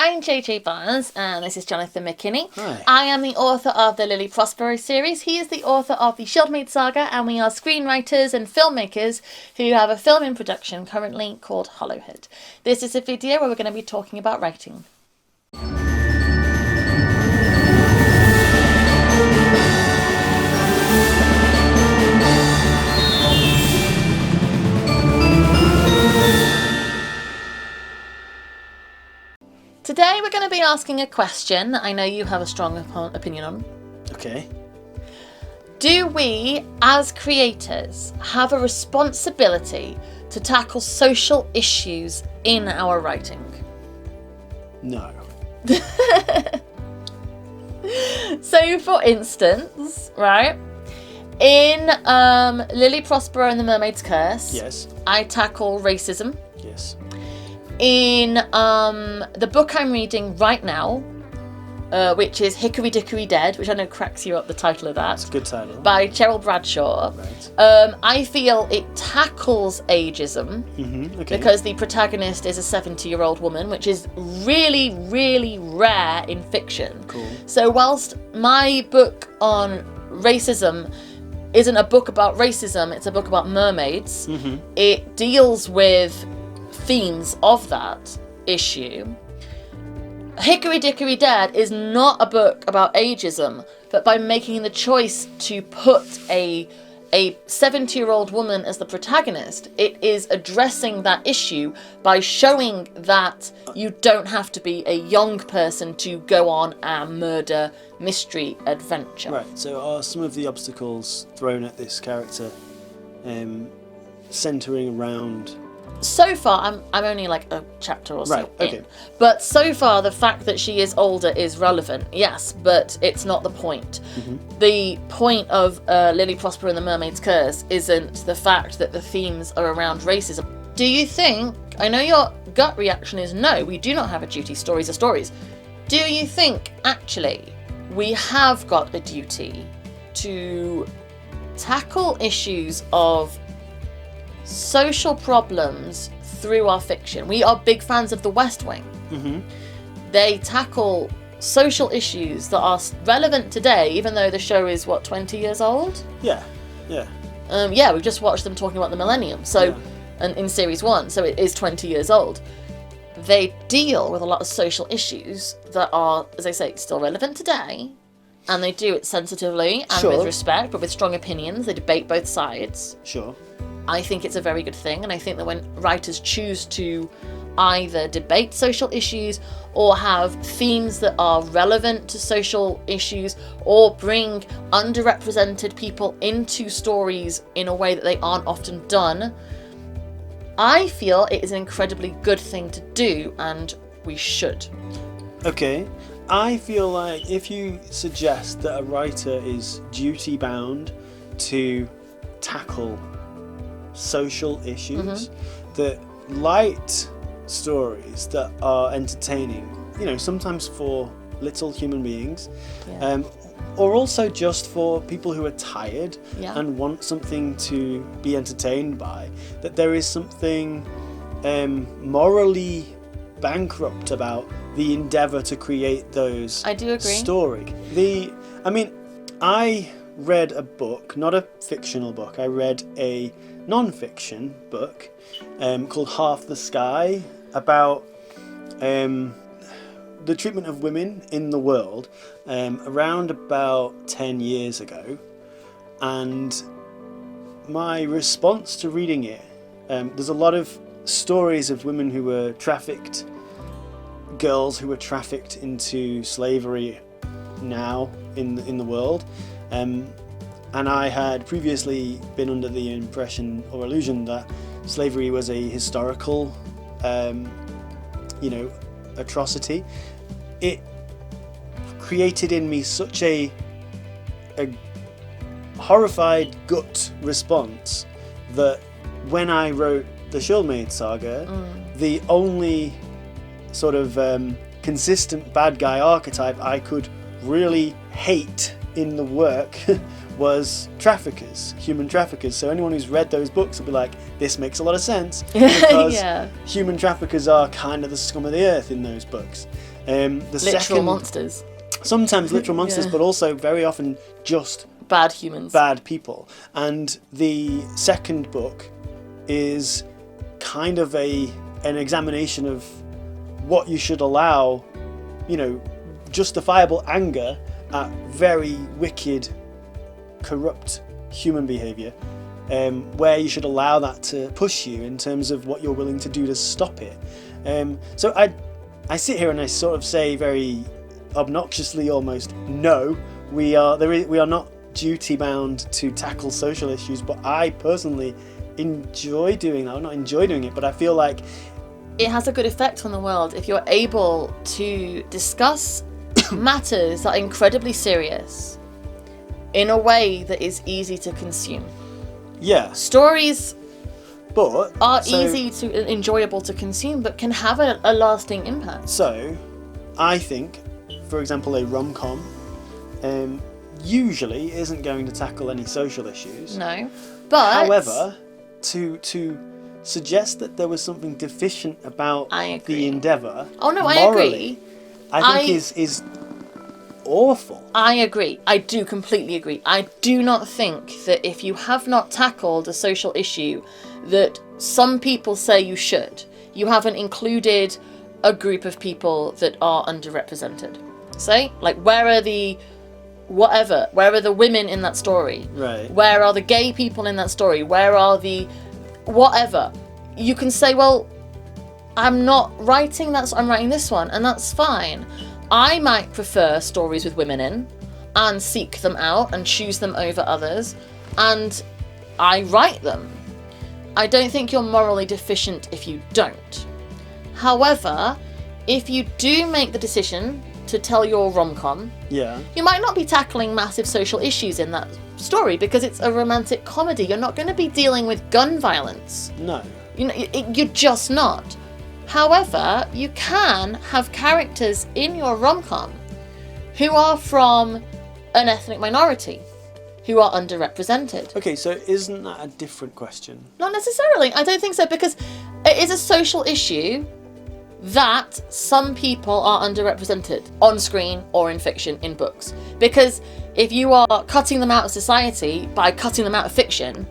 I'm JJ Barnes, and this is Jonathan McKinney. Hi. I am the author of the Lily Prospero series. He is the author of the Shieldmaid saga, and we are screenwriters and filmmakers who have a film in production currently called Hollowhead. This is a video where we're going to be talking about writing. Today we're going to be asking a question that I know you have a strong opinion on. Okay. Do we, as creators, have a responsibility to tackle social issues in our writing? No. So, for instance, right, in Lily Prospero and the Mermaid's Curse, Yes. I tackle racism. Yes. In the book I'm reading right now, which is Hickory Dickory Dead, which I know cracks you up, the title of that. It's a good title. By Cheryl Bradshaw. Right. I feel it tackles ageism Okay. because the protagonist is a 70-year-old woman, which is really, really rare in fiction. Cool. So whilst my book on racism isn't a book about racism, it's a book about mermaids, it deals with themes of that issue. Hickory Dickory Dead is not a book about ageism, but by making the choice to put a 70-year-old woman as the protagonist, it is addressing that issue by showing that you don't have to be a young person to go on a murder mystery adventure. Right. So are some of the obstacles thrown at this character centering around? So far, I'm only like a chapter or so Right, okay. in. But so far, the fact that she is older is relevant, yes, but it's not the point. The point of Lily Prospero and the Mermaid's Curse isn't the fact that the themes are around racism. Do you think, I know your gut reaction is no, we do not have a duty, stories are stories. Do you think, actually, we have got a duty to tackle issues of social problems through our fiction? We are big fans of The West Wing. They tackle social issues that are relevant today, even though the show is, 20 years old? Yeah. We've just watched them talking about the millennium, and in series 1, so it is 20 years old. They deal with a lot of social issues that are, as I say, still relevant today, and they do it sensitively and with respect, but with strong opinions. They debate both sides. Sure. I think it's a very good thing, and I think that when writers choose to either debate social issues or have themes that are relevant to social issues or bring underrepresented people into stories in a way that they aren't often done, I feel it is an incredibly good thing to do, and we should. Okay. I feel like if you suggest that a writer is duty bound to tackle social issues, that light stories that are entertaining, sometimes for little human beings, or also just for people who are tired and want something to be entertained by, that there is something morally bankrupt about the endeavour to create those I do agree. stories. I read a book, not a fictional book, I read a non-fiction book called Half the Sky, about the treatment of women in the world around about 10 years ago. And my response to reading it, there's a lot of stories of women who were trafficked, girls who were trafficked into slavery now in the world. And I had previously been under the impression or illusion that slavery was a historical, atrocity. It created in me such a horrified gut response that when I wrote the Shieldmaid saga, the only sort of consistent bad guy archetype I could really hate in the work was traffickers, human traffickers. So anyone who's read those books will be like, this makes a lot of sense, because Yeah. human traffickers are kind of the scum of the earth in those books. Literal monsters. Sometimes literal monsters, Yeah. but also very often just Bad humans. bad people. And the second book is kind of an examination of what you should allow, you know, justifiable anger at very wicked, corrupt human behaviour, where you should allow that to push you in terms of what you're willing to do to stop it. So I sit here and I sort of say very obnoxiously almost, no, we are not duty bound to tackle social issues, but I personally enjoy doing that. Well, not enjoy doing it, but I feel like it has a good effect on the world if you're able to discuss matters that are incredibly serious in a way that is easy to consume. Yeah. Stories But are easy to enjoyable to consume, but can have a lasting impact. So, I think, for example, a rom-com usually isn't going to tackle any social issues. No, but however, to suggest that there was something deficient about the endeavour, oh no, morally, I agree. I think is awful. I agree. I do completely agree. I do not think that if you have not tackled a social issue that some people say you should, you haven't included a group of people that are underrepresented. Say, like, where are the women in that story? Right. Where are the gay people in that story? Where are the whatever? You can say, well, I'm not writing that, I'm writing this one, and that's fine. I might prefer stories with women in and seek them out and choose them over others, and I write them. I don't think you're morally deficient if you don't. However, if you do make the decision to tell your rom-com, Yeah. you might not be tackling massive social issues in that story because it's a romantic comedy. You're not going to be dealing with gun violence. No. You know, you're just not. However, you can have characters in your rom-com who are from an ethnic minority, who are underrepresented. Okay, so isn't that a different question? Not necessarily. I don't think so, because it is a social issue that some people are underrepresented on screen or in fiction, in books. Because if you are cutting them out of society by cutting them out of fiction,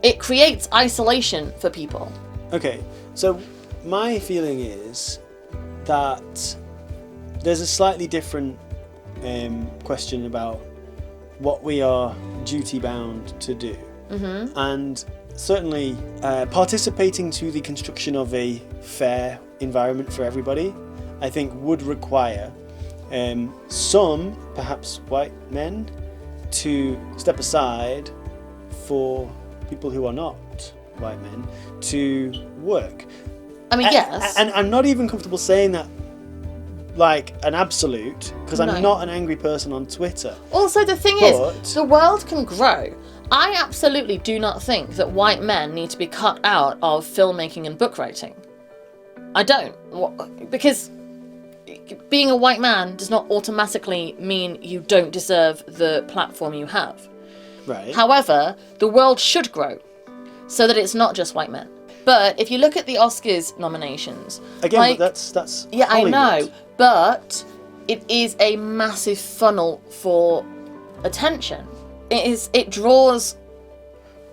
it creates isolation for people. Okay, so my feeling is that there's a slightly different question about what we are duty bound to do. Mm-hmm. And certainly participating to the construction of a fair environment for everybody, I think would require some, perhaps white men, to step aside for people who are not white men to work. I mean, yes. And I'm not even comfortable saying that like an absolute, because No. I'm not an angry person on Twitter. Also, the thing is, the world can grow. I absolutely do not think that white men need to be cut out of filmmaking and book writing. I don't. Because being a white man does not automatically mean you don't deserve the platform you have. Right. However, the world should grow so that it's not just white men. But if you look at the Oscars nominations... Again, like, but that's yeah, Hollywood. I know. But it is a massive funnel for attention. It draws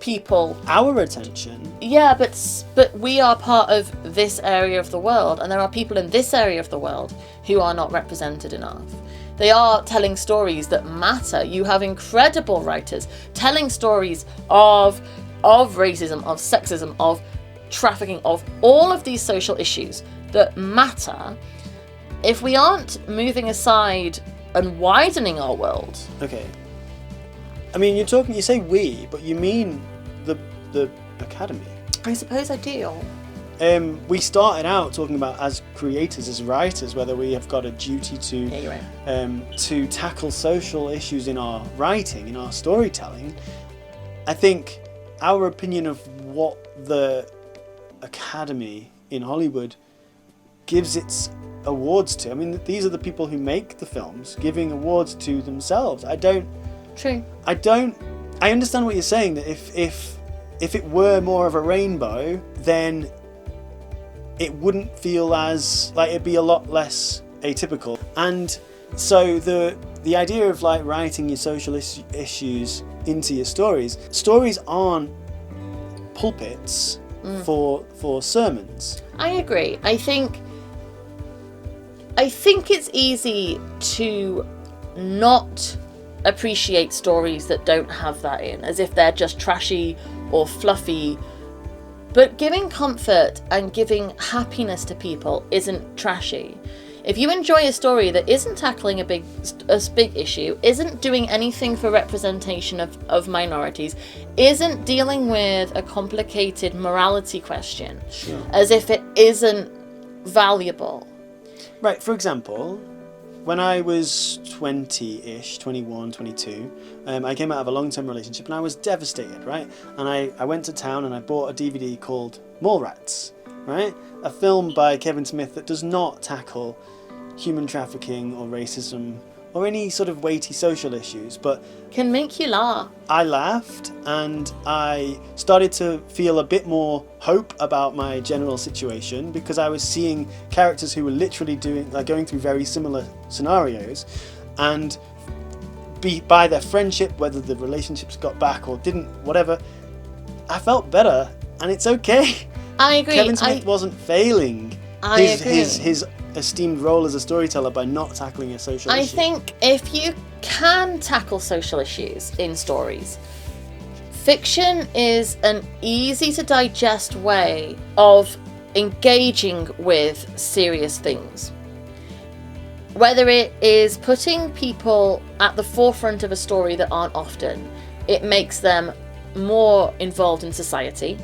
people... Our attention. Yeah, but we are part of this area of the world, and there are people in this area of the world who are not represented enough. They are telling stories that matter. You have incredible writers telling stories of racism, of sexism, of trafficking, of all of these social issues that matter. If we aren't moving aside and widening our world... Okay. I mean, you say we, but you mean the Academy. I suppose I do. We started out talking about, as creators, as writers, whether we have got a duty to tackle social issues in our writing, in our storytelling. I think our opinion of what the Academy in Hollywood gives its awards to. I mean, these are the people who make the films giving awards to themselves. I don't True. I understand what you're saying, that if it were more of a rainbow, then it wouldn't feel as, like, it'd be a lot less atypical. And so the idea of, like, writing your social issues into your stories aren't pulpits for sermons. I agree. I think it's easy to not appreciate stories that don't have that in, as if they're just trashy or fluffy. But giving comfort and giving happiness to people isn't trashy. If you enjoy a story that isn't tackling a big issue, isn't doing anything for representation of minorities, isn't dealing with a complicated morality question, Sure. as if it isn't valuable. Right, for example, when I was 20-ish, 21, 22, I came out of a long-term relationship and I was devastated, right? And I went to town and I bought a DVD called Mallrats, right? A film by Kevin Smith that does not tackle human trafficking or racism or any sort of weighty social issues, but Can make you laugh. I laughed and I started to feel a bit more hope about my general situation, because I was seeing characters who were literally going through very similar scenarios, and by their friendship, whether the relationships got back or didn't, whatever, I felt better, and it's okay. I agree. Kevin Smith wasn't failing agree. his esteemed role as a storyteller by not tackling a social issue. I think if you can tackle social issues in stories, fiction is an easy to digest way of engaging with serious things. Whether it is putting people at the forefront of a story that aren't often, it makes them more involved in society.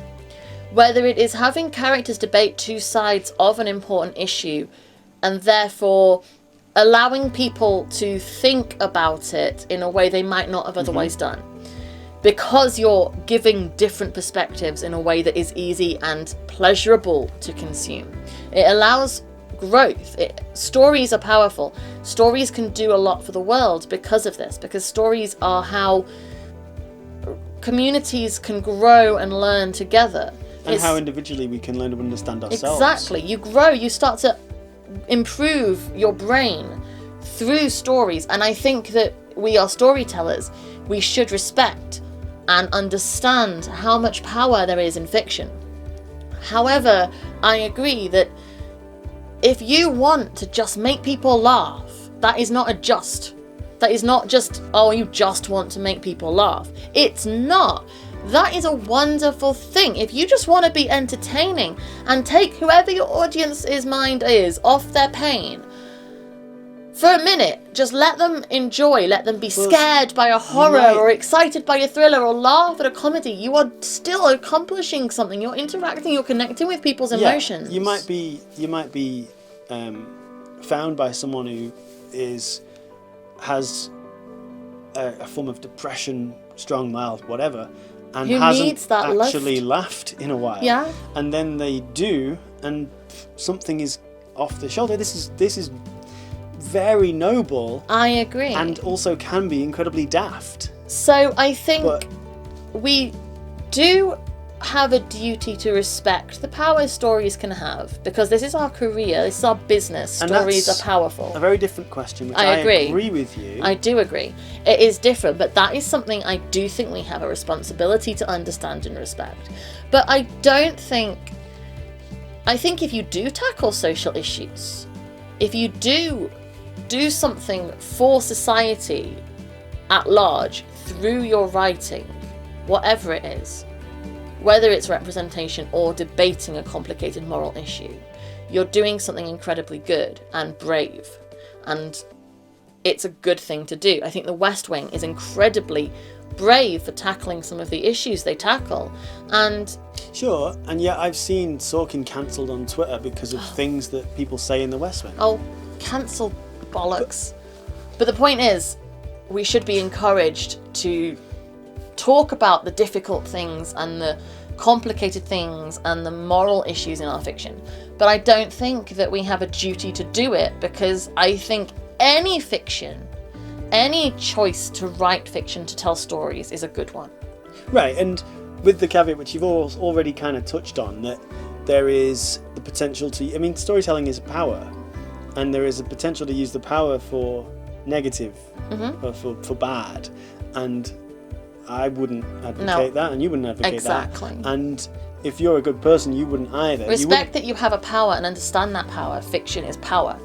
Whether it is having characters debate two sides of an important issue and therefore allowing people to think about it in a way they might not have otherwise done. Because you're giving different perspectives in a way that is easy and pleasurable to consume. It allows growth. Stories are powerful. Stories can do a lot for the world because of this, because stories are how communities can grow and learn together. And how individually we can learn to understand ourselves. Exactly. You grow, you start to improve your brain through stories. And I think that we are storytellers. We should respect and understand how much power there is in fiction. However, I agree that if you want to just make people laugh, that is not just, oh, you just want to make people laugh. It's not. That is a wonderful thing. If you just want to be entertaining and take whoever your audience's mind is off their pain, for a minute, just let them enjoy, let them be scared by a horror or excited by a thriller or laugh at a comedy. You are still accomplishing something. You're interacting, you're connecting with people's emotions. You might be found by someone who has a form of depression, strong, mild, whatever, and who hasn't actually lift. laughed in a while. Yeah. And then they do, and something is off the shoulder. This is very noble. I agree. And also can be incredibly daft. So I think we do have a duty to respect the power stories can have, because this is our career, this is our business. And stories that's are powerful. A very different question, which I agree with you. I do agree. It is different, but that is something I do think we have a responsibility to understand and respect. But I think if you do tackle social issues, if you do something for society at large through your writing, whatever it is, whether it's representation or debating a complicated moral issue, you're doing something incredibly good and brave, and it's a good thing to do. I think The West Wing is incredibly brave for tackling some of the issues they tackle, and sure, and yet I've seen Sorkin cancelled on Twitter because of things that people say in The West Wing. Oh, cancel bollocks. But the point is, we should be encouraged to talk about the difficult things and the complicated things and the moral issues in our fiction. But I don't think that we have a duty to do it, because I think any fiction any choice to write fiction, to tell stories, is a good one. Right, and with the caveat which you've already kind of touched on, that there is the potential to, I mean, storytelling is power, and there is a potential to use the power for negative, or for bad, and I wouldn't advocate that, and you wouldn't advocate that. And if you're a good person, you wouldn't either. Respect that you have a power and understand that power. Fiction is power.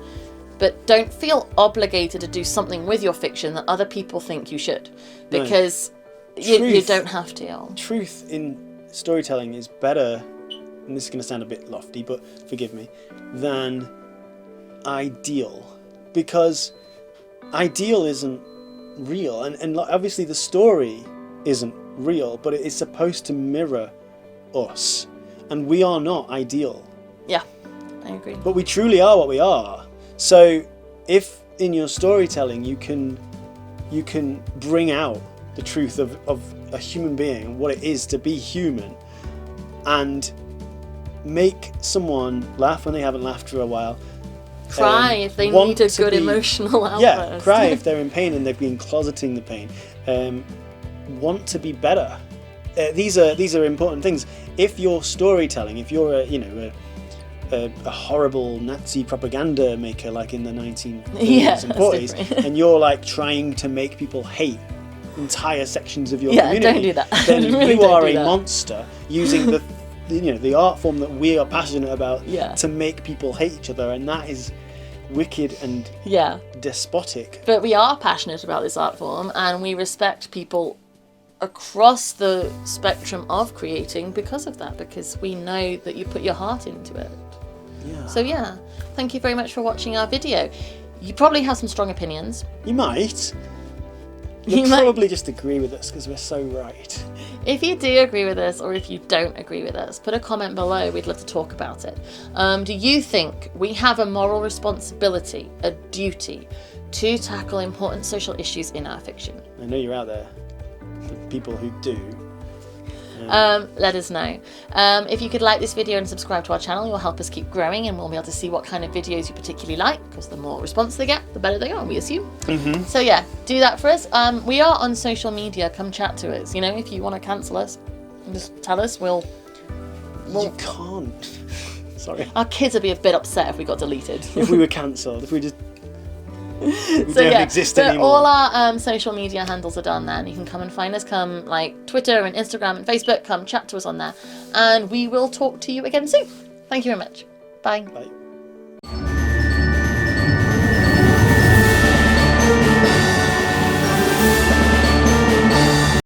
But don't feel obligated to do something with your fiction that other people think you should. Because you don't have to. Truth in storytelling is better, and this is going to sound a bit lofty, but forgive me, than ideal. Because ideal isn't real. And obviously the story isn't real, but it is supposed to mirror us. And we are not ideal. Yeah, I agree. But we truly are what we are. So if in your storytelling you can bring out the truth of a human being and what it is to be human, and make someone laugh when they haven't laughed for a while, cry if they need a good emotional outburst. Yeah, cry if they're in pain and they've been closeting the pain. Want to be better. These are important things. If you're storytelling, if you're a horrible Nazi propaganda maker like in the 1940s and 40s, and you're like trying to make people hate entire sections of your community, don't do that. Then really you are a that. Monster using the art form that we are passionate about to make people hate each other, and that is wicked and despotic. But we are passionate about this art form, and we respect people across the spectrum of creating because of that, because we know that you put your heart into it. So thank you very much for watching our video. You probably have some strong opinions. You might. You'll probably just agree with us because we're so right. If you do agree with us, or if you don't agree with us, put a comment below. We'd love to talk about it. Do you think we have a moral responsibility, a duty, to tackle important social issues in our fiction? I know you're out there, the people who do. Let us know. If you could like this video and subscribe to our channel, you'll help us keep growing, and we'll be able to see what kind of videos you particularly like, because the more response they get, the better they are, we assume. So do that for us. We are on social media. Come chat to us. If you want to cancel us, just tell us. We'll You can't. Sorry. Our kids would be a bit upset if we got deleted. If we were cancelled, if we just... We so don't exist anymore. All our social media handles are down there, and you can come and find us. Come Twitter and Instagram and Facebook. Come chat to us on there, and we will talk to you again soon. Thank you very much. Bye. Bye.